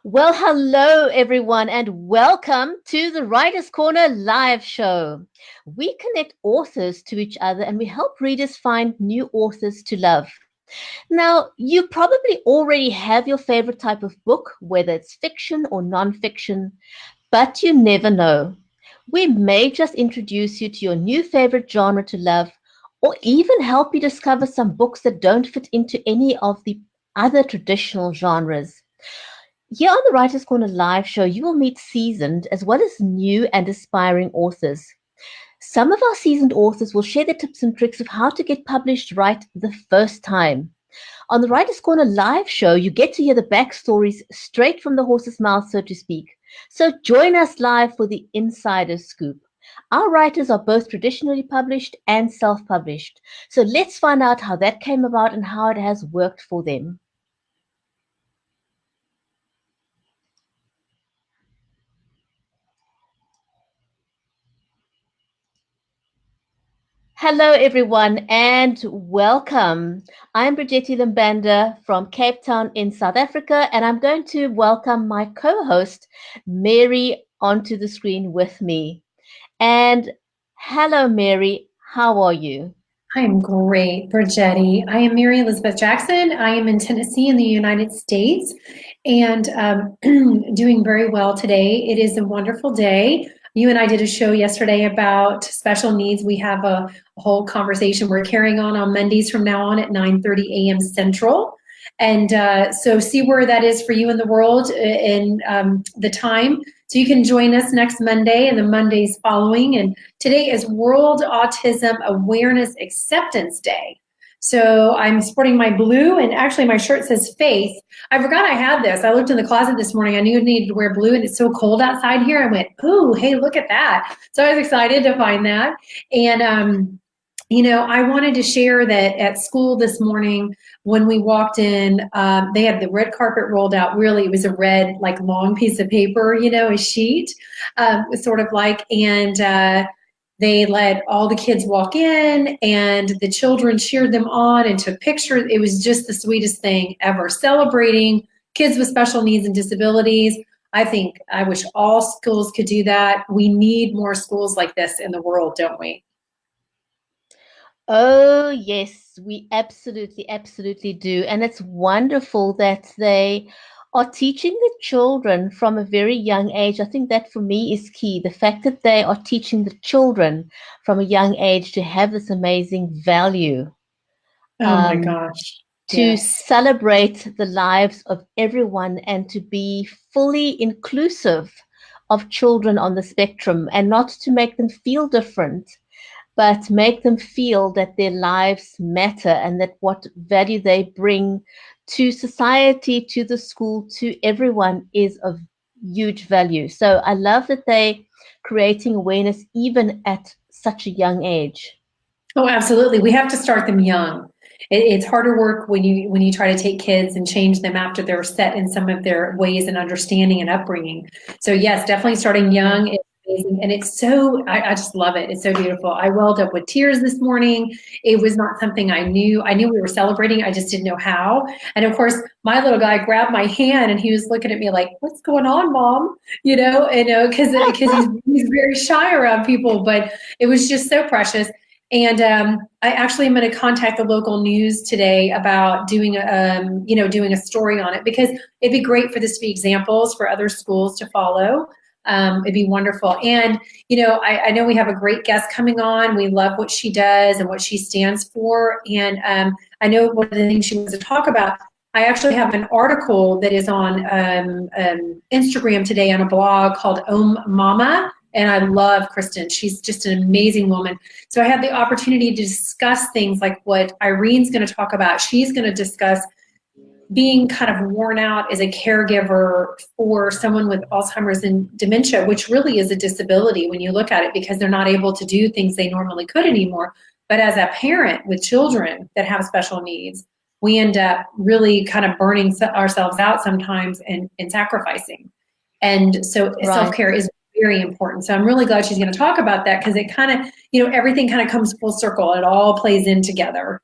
Well, hello everyone, and welcome to the Writers Corner live show. We connect authors to each other and we help readers find new authors to love. Now, you probably already have your favorite type of book, whether it's fiction or non-fiction, but you never know. We may just introduce you to your new favorite genre to love, or even help you discover some books that don't fit into any of the other traditional genres. Here on the Writers Corner live show, you will meet seasoned as well as new and aspiring authors. Some of our seasoned authors will share their tips and tricks of how to get published right the first time. On the Writers Corner live show, you get to hear the backstories straight from the horse's mouth, so to speak. So join us live for the insider scoop. Our writers are both traditionally published and self published. So let's find out how that came about and how it has worked for them. Hello, everyone, and welcome. I'm Brigitte Limbanda from Cape Town in South Africa, and I'm going to welcome my co-host, Mary, onto the screen with me. And hello, Mary, how are you? I am great, Brigetti. I am Mary Elizabeth Jackson. I am in Tennessee in the United States and doing very well today. It is a wonderful day. You and I did a show yesterday about special needs. We have a whole conversation we're carrying on Mondays from now on at 9:30 a.m. Central. And so see where that is for you in the world in the time. So you can join us next Monday and the Mondays following. And today is World Autism Awareness Acceptance Day. So I'm sporting my blue, and actually my shirt says faith. I forgot I had this. I looked in the closet this morning. I knew I needed to wear blue, and it's so cold outside here. I went, ooh, hey, look at that. So I was excited to find that. And I wanted to share that at school this morning when we walked in, they had the red carpet rolled out. Really, it was a red, like long piece of paper, a sheet, sort of like, and they let all the kids walk in, and the children cheered them on and took pictures. It was just the sweetest thing ever, celebrating kids with special needs and disabilities. I wish all schools could do that. We need more schools like this in the world, don't we? Oh, yes, we absolutely, absolutely do. And it's wonderful that they are teaching the children from a very young age. I think that for me is key. The fact that they are teaching the children from a young age to have this amazing value, Oh my um, gosh. to Yes. celebrate the lives of everyone and to be fully inclusive of children on the spectrum and not to make them feel different, but make them feel that their lives matter and that what value they bring to society, to the school, to everyone is of huge value. So I love that they creating awareness even at such a young age. Oh, absolutely. We have to start them young. It's harder work when you try to take kids and change them after they're set in some of their ways and understanding and upbringing. So yes, definitely starting young is amazing, and it's so I just love it. It's so beautiful. I welled up with tears this morning. It was not something I knew. I knew we were celebrating. I just didn't know how. And of course, my little guy grabbed my hand and he was looking at me like, "What's going on, Mom?" Because he's very shy around people, but it was just so precious. And I actually am going to contact the local news today about doing a story on it, because it'd be great for this to be examples for other schools to follow. It'd be wonderful. And, I know we have a great guest coming on. We love what she does and what she stands for. And I know one of the things she wants to talk about, I actually have an article that is on Instagram today on a blog called Om Mama. And I love Kristen. She's just an amazing woman. So I had the opportunity to discuss things like what Irene's going to talk about. She's going to discuss being kind of worn out as a caregiver for someone with Alzheimer's and dementia, which really is a disability when you look at it, because they're not able to do things they normally could anymore. But as a parent with children that have special needs, we end up really kind of burning ourselves out sometimes and sacrificing. And so Right. self-care is very important. So I'm really glad she's going to talk about that, because it kind of, everything kind of comes full circle. It all plays in together.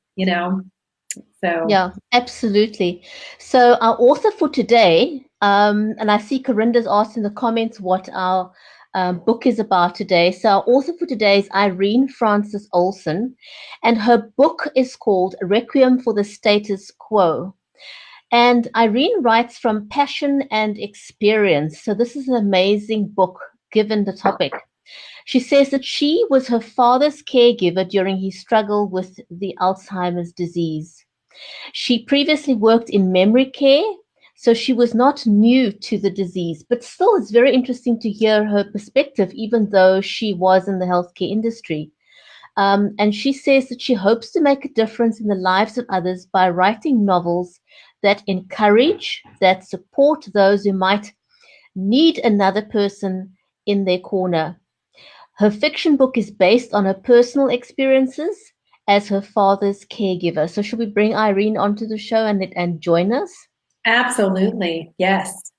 So Yeah, absolutely. So our author for today And I see Corinda's asked in the comments what our book is about today. So our author for today is Irene Frances Olson, and her book is called Requiem for the Status Quo. And Irene writes from passion and experience. So this is an amazing book given the topic. She says that she was her father's caregiver during his struggle with the Alzheimer's disease. She previously worked in memory care, so she was not new to the disease, but still it's very interesting to hear her perspective, even though she was in the healthcare industry. And she says that she hopes to make a difference in the lives of others by writing novels that encourage, that support those who might need another person in their corner. Her fiction book is based on her personal experiences as her father's caregiver. So should we bring Irene onto the show and join us? Absolutely. Yes.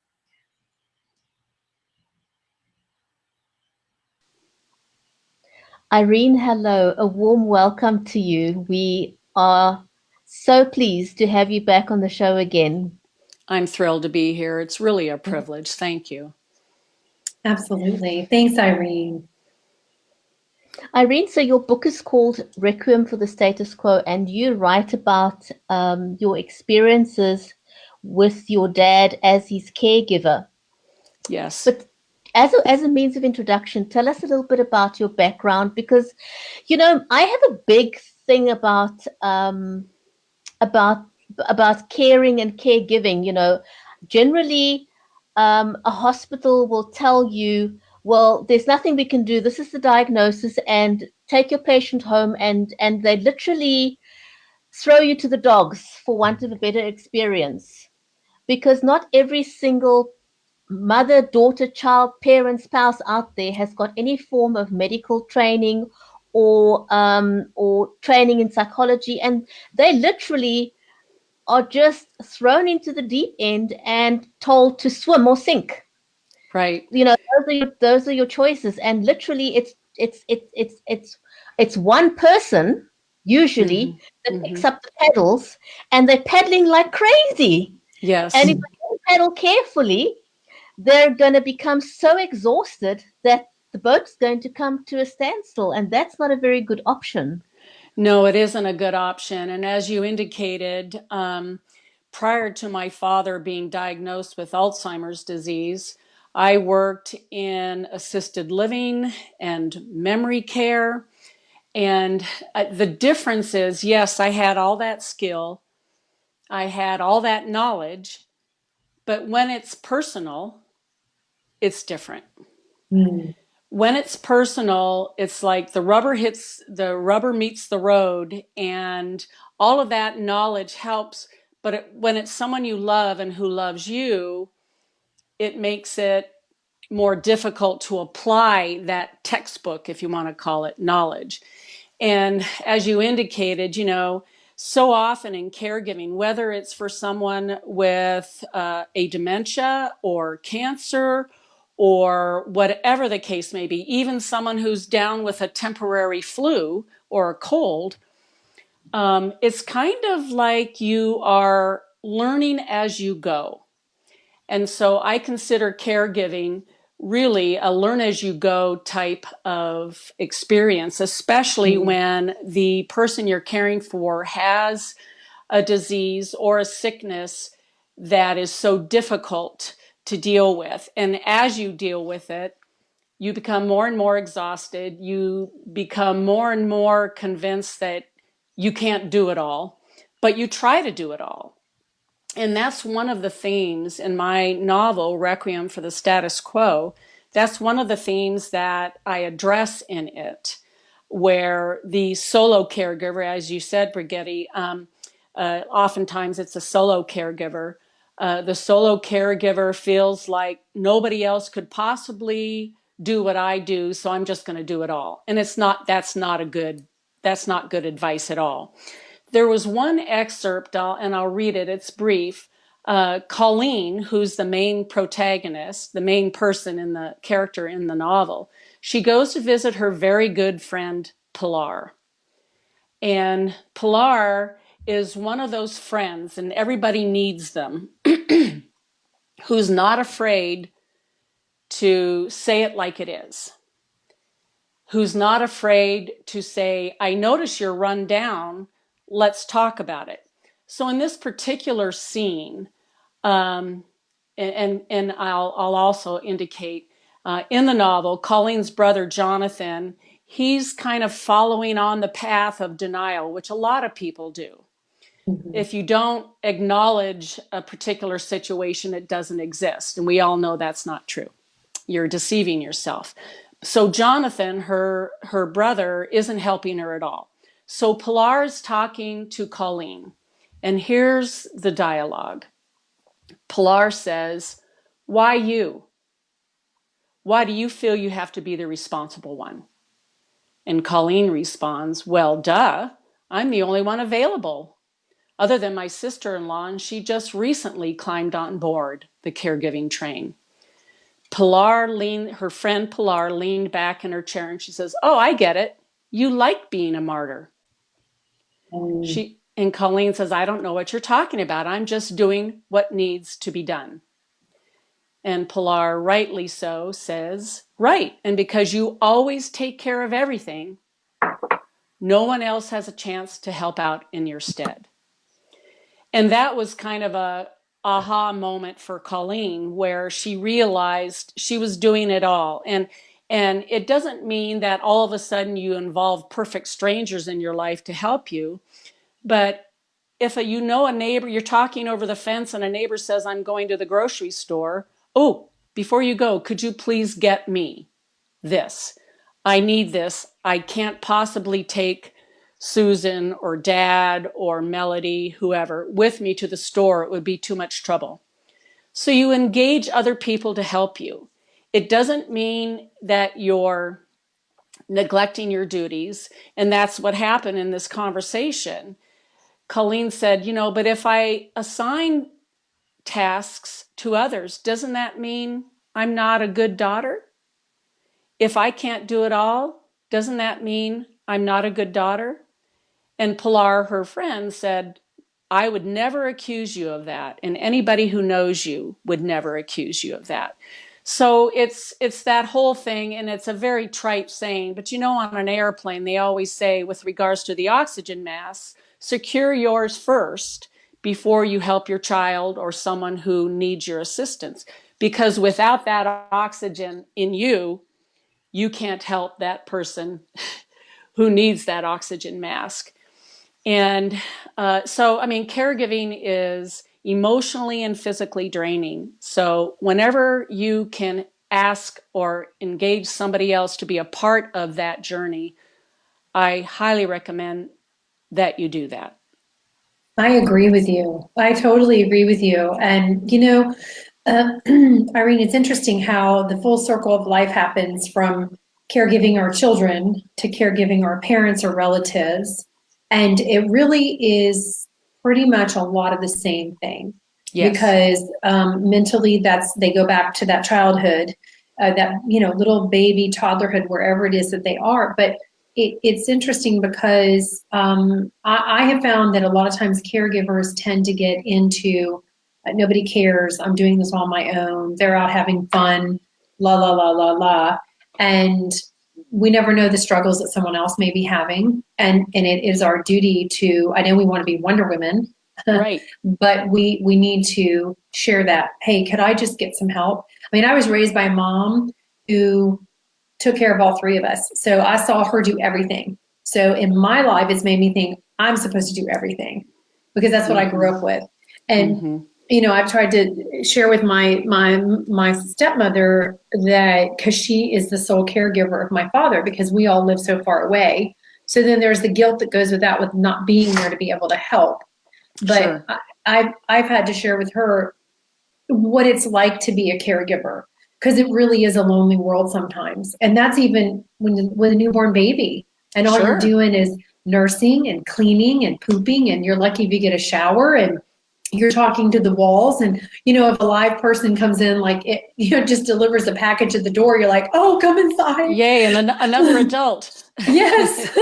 Irene, hello. A warm welcome to you. We are so pleased to have you back on the show again. I'm thrilled to be here. It's really a privilege. Thank you. Absolutely. Thanks, Irene. Irene, so your book is called Requiem for the Status Quo, and you write about your experiences with your dad as his caregiver. Yes. But as a means of introduction, tell us a little bit about your background, because, you know, I have a big thing about about caring and caregiving. You know, generally, a hospital will tell you, well, there's nothing we can do. This is the diagnosis, and take your patient home, and they literally throw you to the dogs, for want of a better experience, because not every single mother, daughter, child, parent, spouse out there has got any form of medical training or training in psychology, and they literally are just thrown into the deep end and told to swim or sink. Right. You know, those are your choices, and literally, it's one person usually that picks up the pedals, and they're pedaling like crazy. Yes. And if they don't pedal carefully, they're going to become so exhausted that the boat's going to come to a standstill, and that's not a very good option. No, it isn't a good option. And as you indicated, prior to my father being diagnosed with Alzheimer's disease, I worked in assisted living and memory care. And the difference is, yes, I had all that skill, I had all that knowledge, but when it's personal, it's different. When it's personal, it's like the rubber meets the road, and all of that knowledge helps. But when it's someone you love and who loves you, it makes it more difficult to apply that textbook, if you want to call it, knowledge. And as you indicated, you know, so often in caregiving, whether it's for someone with a dementia or cancer or whatever the case may be, even someone who's down with a temporary flu or a cold, it's kind of like you are learning as you go. And so I consider caregiving really a learn as you go type of experience, especially when the person you're caring for has a disease or a sickness that is so difficult to deal with. And as you deal with it, you become more and more exhausted. You become more and more convinced that you can't do it all, but you try to do it all. And that's one of the themes in my novel, Requiem for the Status Quo. That's one of the themes that I address in it, where the solo caregiver, as you said, Brigitte, oftentimes it's a solo caregiver. The solo caregiver feels like nobody else could possibly do what I do, so I'm just going to do it all. And that's not good advice at all. There was one excerpt, and I'll read it, it's brief. Colleen, who's the main protagonist, the main person in the character in the novel, she goes to visit her very good friend, Pilar. And Pilar is one of those friends, and everybody needs them, who's not afraid to say it like it is, who's not afraid to say, I notice you're run down, let's talk about it. So in this particular scene, and I'll also indicate, in the novel, Colleen's brother, Jonathan, he's kind of following on the path of denial, which a lot of people do. Mm-hmm. If you don't acknowledge a particular situation, it doesn't exist. And we all know that's not true. You're deceiving yourself. So Jonathan, her brother, isn't helping her at all. So Pilar's talking to Colleen. And here's the dialogue. Pilar says, why you? Why do you feel you have to be the responsible one? And Colleen responds, well, duh, I'm the only one available, other than my sister-in-law, and she just recently climbed on board the caregiving train. Her friend Pilar leaned back in her chair and she says, oh, I get it. You like being a martyr. And Colleen says, I don't know what you're talking about. I'm just doing what needs to be done. And Pilar, rightly so, says, right. And because you always take care of everything, no one else has a chance to help out in your stead. And that was kind of a aha moment for Colleen, where she realized she was doing it all. And it doesn't mean that all of a sudden you involve perfect strangers in your life to help you. But if a neighbor, you're talking over the fence and a neighbor says, I'm going to the grocery store. Oh, before you go, could you please get me this? I need this. I can't possibly take Susan or Dad or Melody, whoever, with me to the store. It would be too much trouble. So you engage other people to help you. It doesn't mean that you're neglecting your duties. And that's what happened in this conversation. Colleen said, but if I assign tasks to others, doesn't that mean I'm not a good daughter? If I can't do it all, doesn't that mean I'm not a good daughter? And Pilar, her friend, said, I would never accuse you of that. And anybody who knows you would never accuse you of that. So it's that whole thing, and it's a very trite saying, but on an airplane, they always say, with regards to the oxygen mask, secure yours first before you help your child or someone who needs your assistance. Because without that oxygen in you, you can't help that person who needs that oxygen mask. And caregiving is emotionally and physically draining. So whenever you can ask or engage somebody else to be a part of that journey, I highly recommend that you do that. I agree with you. I totally agree with you. And, Irene, it's interesting how the full circle of life happens from caregiving our children to caregiving our parents or relatives. And it really is pretty much a lot of the same thing. Yes. Because mentally they go back to that childhood, that, little baby toddlerhood, wherever it is that they are. But it's interesting because I have found that a lot of times caregivers tend to get into nobody cares, I'm doing this on my own, they're out having fun, la, la, la, la, la. And we never know the struggles that someone else may be having. And it is our duty to, I know we want to be Wonder Women, right? But we need to share that. Hey, could I just get some help? I mean, I was raised by a mom who took care of all three of us. So I saw her do everything. So in my life, it's made me think I'm supposed to do everything because that's what I grew up with. And, I've tried to share with my stepmother that because she is the sole caregiver of my father because we all live so far away. So then there's the guilt that goes with that, with not being there to be able to help. But sure. I've had to share with her what it's like to be a caregiver. Because it really is a lonely world sometimes. And that's even with a newborn baby. And all you're doing is nursing and cleaning and pooping. And you're lucky if you get a shower and you're talking to the walls. And, if a live person comes in, like it, just delivers a package at the door, you're like, oh, come inside. Yay. And another adult. Yes.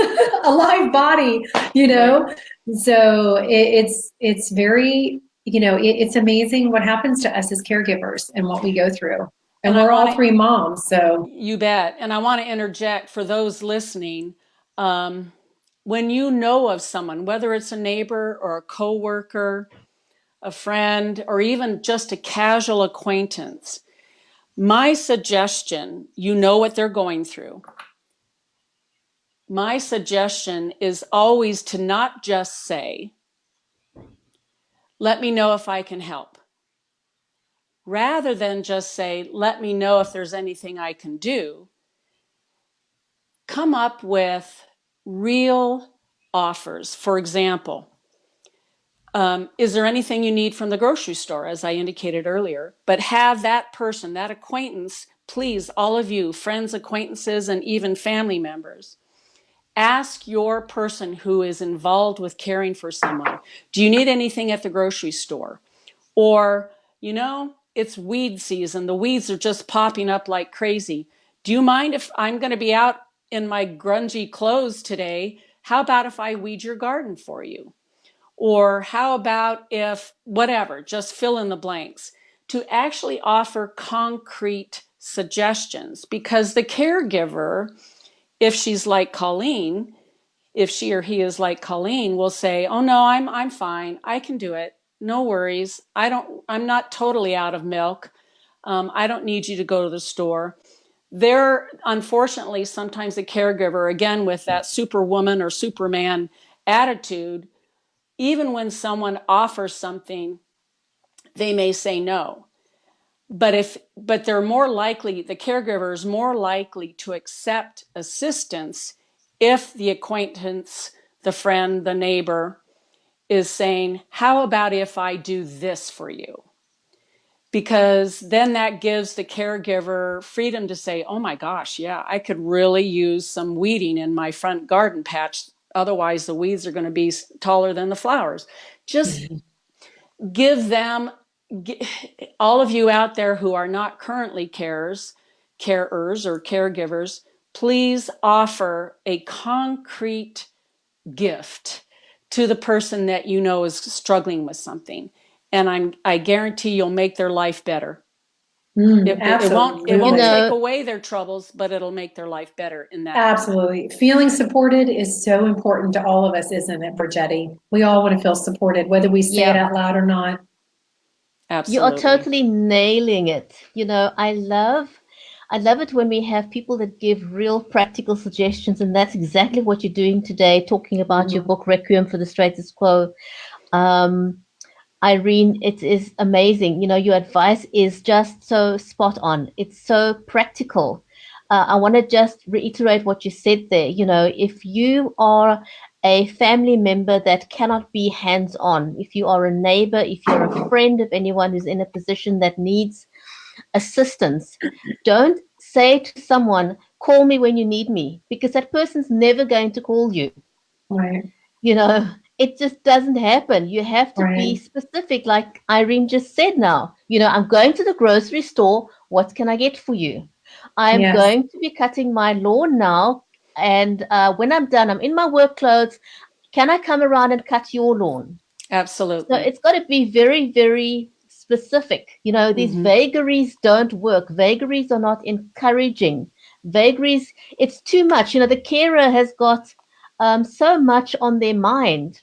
A live body, Right. So it's very it's amazing what happens to us as caregivers and what we go through. And we're all three moms, so. You bet. And I want to interject for those listening. When you know of someone, whether it's a neighbor or a coworker, a friend, or even just a casual acquaintance, my suggestion, you know what they're going through. My suggestion is always to not just say, let me know if I can help. Rather than just say, let me know if there's anything I can do. Come up with real offers. For example, is there anything you need from the grocery store, as I indicated earlier? But have that person, that acquaintance, please, all of you, friends, acquaintances, and even family members, ask your person who is involved with caring for someone, do you need anything at the grocery store? Or, it's weed season. The weeds are just popping up like crazy. Do you mind if I'm going to be out in my grungy clothes today? How about if I weed your garden for you? Or how about if whatever, just fill in the blanks, to actually offer concrete suggestions, because the caregiver, if she's like Colleen, if she or he is like Colleen, will say, oh no, I'm fine. I can do it. No worries. I'm not totally out of milk. I don't need you to go to the store. They're unfortunately sometimes the caregiver, again, with that superwoman or superman attitude, even when someone offers something, they may say no. But they're more likely, the caregiver is more likely to accept assistance if the acquaintance, the friend, the neighbor is saying, how about if I do this for you? Because then that gives the caregiver freedom to say, oh my gosh, yeah, I could really use some weeding in my front garden patch. Otherwise, the weeds are going to be taller than the flowers. Just give them, all of you out there who are not currently carers or caregivers, please offer a concrete gift to the person that you know is struggling with something. And I guarantee you'll make their life better. It won't take away their troubles, but it'll make their life better in that. Absolutely. Feeling supported is so important to all of us, isn't it, Brigetti? We all want to feel supported, whether we say it out loud or not. Absolutely. You are totally nailing it. I love it when we have people that give real practical suggestions, and that's exactly what you're doing today, talking about your book, Requiem for the Status Quo. Irene, it is amazing. Your advice is just so spot on. It's so practical. I want to just reiterate what you said there. If you are a family member that cannot be hands-on, if you are a neighbor, if you're a friend of anyone who's in a position that needs assistance, don't say to someone, call me when you need me, because that person's never going to call you. Right. It just doesn't happen. You have to be specific, like Irene just said now. I'm going to the grocery store. What can I get for you? I'm going to be cutting my lawn now. And when I'm done, I'm in my work clothes. Can I come around and cut your lawn? Absolutely. So it's got to be very, very specific. These vagaries don't work. Vagaries are not encouraging. Vagaries, it's too much. The carer has got so much on their mind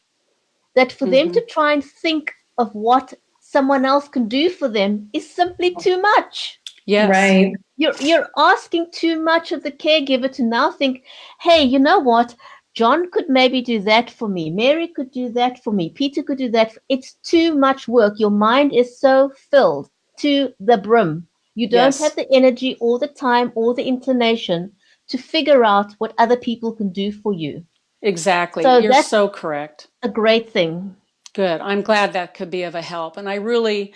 that for them to try and think of what someone else can do for them is simply too much. Yes. Right. You're asking too much of the caregiver to now think, hey, you know what? John could maybe do that for me. Mary could do that for me. Peter could do that. It's too much work. Your mind is so filled to the brim. You don't have the energy or the time or the inclination to figure out what other people can do for you. Exactly. You're so correct. A great thing. Good. I'm glad that could be of a help. And I really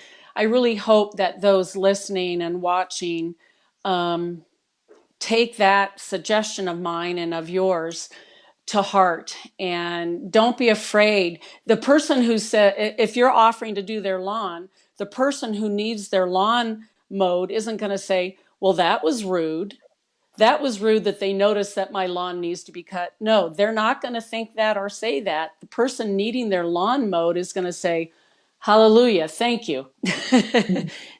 hope that those listening and watching take that suggestion of mine and of yours to heart, and don't be afraid. The person who said, if you're offering to do their lawn, the person who needs their lawn mowed isn't going to say, well, that was rude. That was rude that they noticed that my lawn needs to be cut. No, they're not going to think that or say that. The person needing their lawn mowed is going to say, Hallelujah. Thank you.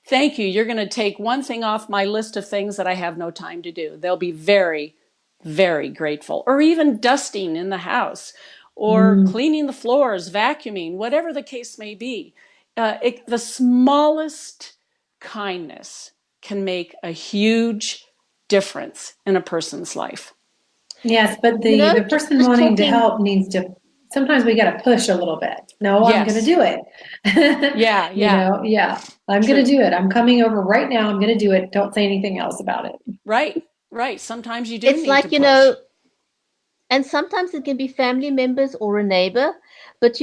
Thank you. You're going to take one thing off my list of things that I have no time to do. They'll be very, very grateful. Or even dusting in the house, or cleaning the floors, vacuuming, whatever the case may be. The smallest kindness can make a huge difference in a person's life. Yes, but the person wanting to help needs to, sometimes we got to push a little bit. No, I'm going to do it. Yeah. I'm going to do it. I'm coming over right now. I'm going to do it. Don't say anything else about it. Right. Sometimes you do It's need like, to push. And sometimes it can be family members or a neighbor. But,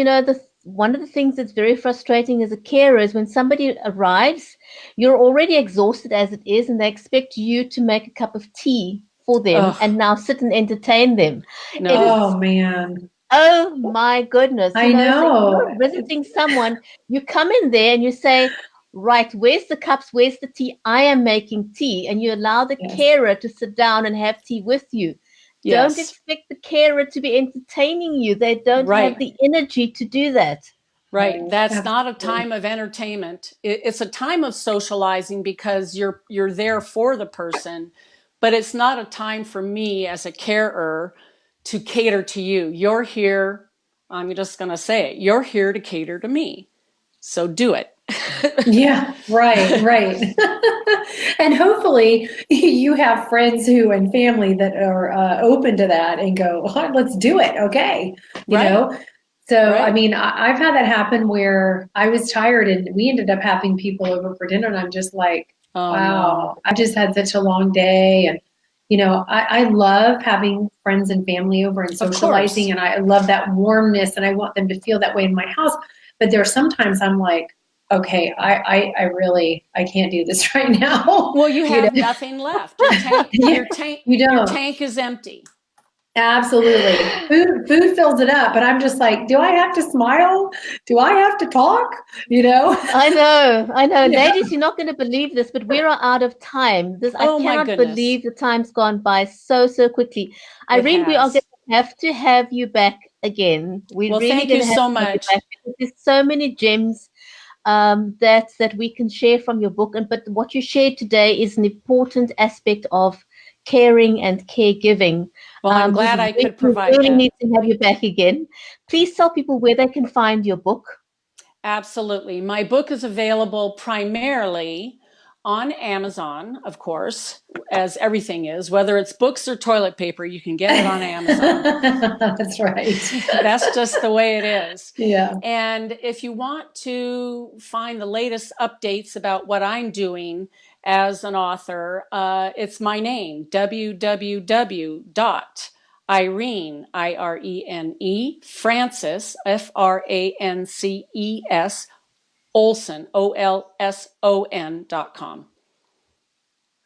one of the things that's very frustrating as a carer is when somebody arrives, you're already exhausted as it is, and they expect you to make a cup of tea for them and now sit and entertain them. No. Oh, man. Oh, my goodness. I know. So you're visiting someone, you come in there and you say, right, where's the cups? Where's the tea? I am making tea. And you allow the carer to sit down and have tea with you. Don't expect the carer to be entertaining you. They don't have the energy to do that. Right. That's not a time of entertainment. It's a time of socializing because you're there for the person, but it's not a time for me as a carer to cater to you. You're here. I'm just going to say it. You're here to cater to me. So do it. Yeah, right. And hopefully you have friends and family that are open to that and go, oh, let's do it. Okay. You know? So, I mean, I've had that happen where I was tired and we ended up having people over for dinner and I'm just like, wow, I just had such a long day. And, I love having friends and family over and socializing and I love that warmness and I want them to feel that way in my house. But there are sometimes I'm like, okay, I can't do this right now. Well, you have nothing left. Your tank is empty. Absolutely. Food fills it up, but I'm just like, do I have to smile? Do I have to talk? I know. Yeah. Ladies, you're not going to believe this, but we are out of time. I cannot believe the time's gone by so quickly. Irene, we are going to have to have you back again. Thank you so much. There's so many gems that we can share from your book, but what you shared today is an important aspect of caring and caregiving. Well, I'm glad I could provide that. We really need to have you back again. Please tell people where they can find your book. Absolutely. My book is available primarily on Amazon, of course, as everything is. Whether it's books or toilet paper, you can get it on Amazon. That's right. That's just the way it is. Yeah. And if you want to find the latest updates about what I'm doing as an author, it's my name, www.Irene, Irene, Frances, Frances, Olson, OLSON.com.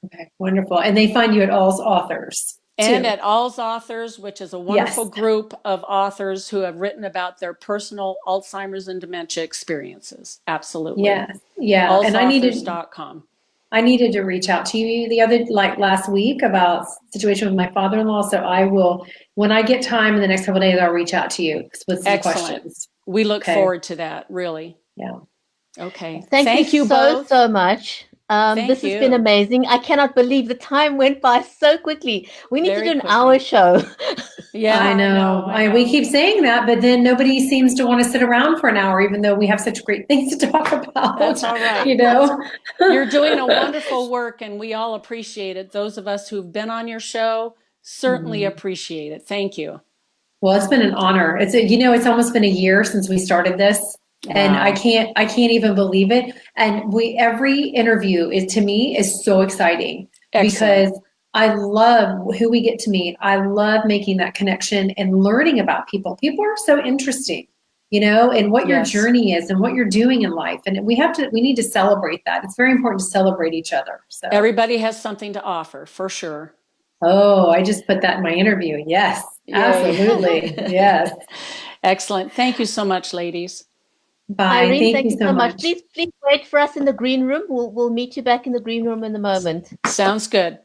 Okay, wonderful. And they find you at All's Authors. And at All's Authors, which is a wonderful group of authors who have written about their personal Alzheimer's and dementia experiences. Absolutely. Yes. Yeah. Allsauthors.com. I needed to reach out to you last week about the situation with my father-in-law. So I will, when I get time in the next couple of days, I'll reach out to you with some questions. We look forward to that, really. Yeah. Okay. Thank you both so much. This has been amazing. I cannot believe the time went by so quickly. We need to do an hour show. Yeah, I know. We keep saying that, but then nobody seems to want to sit around for an hour, even though we have such great things to talk about. That's all right. You're doing a wonderful work, and we all appreciate it. Those of us who've been on your show certainly appreciate it. Thank you. Well, it's been an honor. It's almost been a year since we started this. Wow. And I can't even believe it. And every interview to me is so exciting. Excellent. Because I love who we get to meet. I love making that connection and learning about people. People are so interesting, and what your journey is and what you're doing in life. And we need to celebrate that. It's very important to celebrate each other. So everybody has something to offer, for sure. Oh, I just put that in my interview. Yes, absolutely. Yes. Excellent. Thank you so much, ladies. Bye. Irene, thank you so much. Please wait for us in the green room. We'll meet you back in the green room in a moment. Sounds good.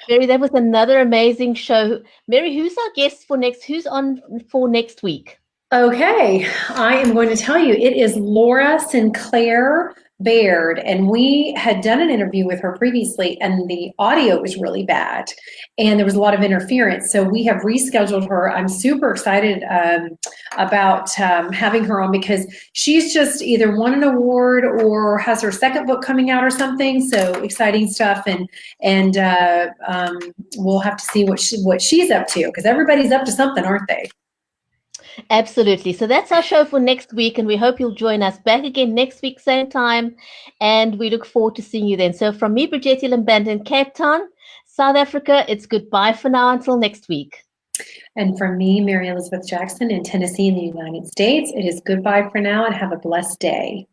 Mary, that was another amazing show. Mary, who's our guest for next? Who's on for next week? Okay, I am going to tell you, it is Laura Sinclair Baird, and we had done an interview with her previously, and the audio was really bad, and there was a lot of interference. So we have rescheduled her. I'm super excited about having her on because she's just either won an award or has her second book coming out or something. So exciting stuff, and we'll have to see what she's up to, because everybody's up to something, aren't they? Absolutely. So that's our show for next week, and we hope you'll join us back again next week, same time, and we look forward to seeing you then. So from me, Bridget Lamband in Cape Town, South Africa, it's goodbye for now until next week. And from me, Mary Elizabeth Jackson in Tennessee in the United States, it is goodbye for now and have a blessed day.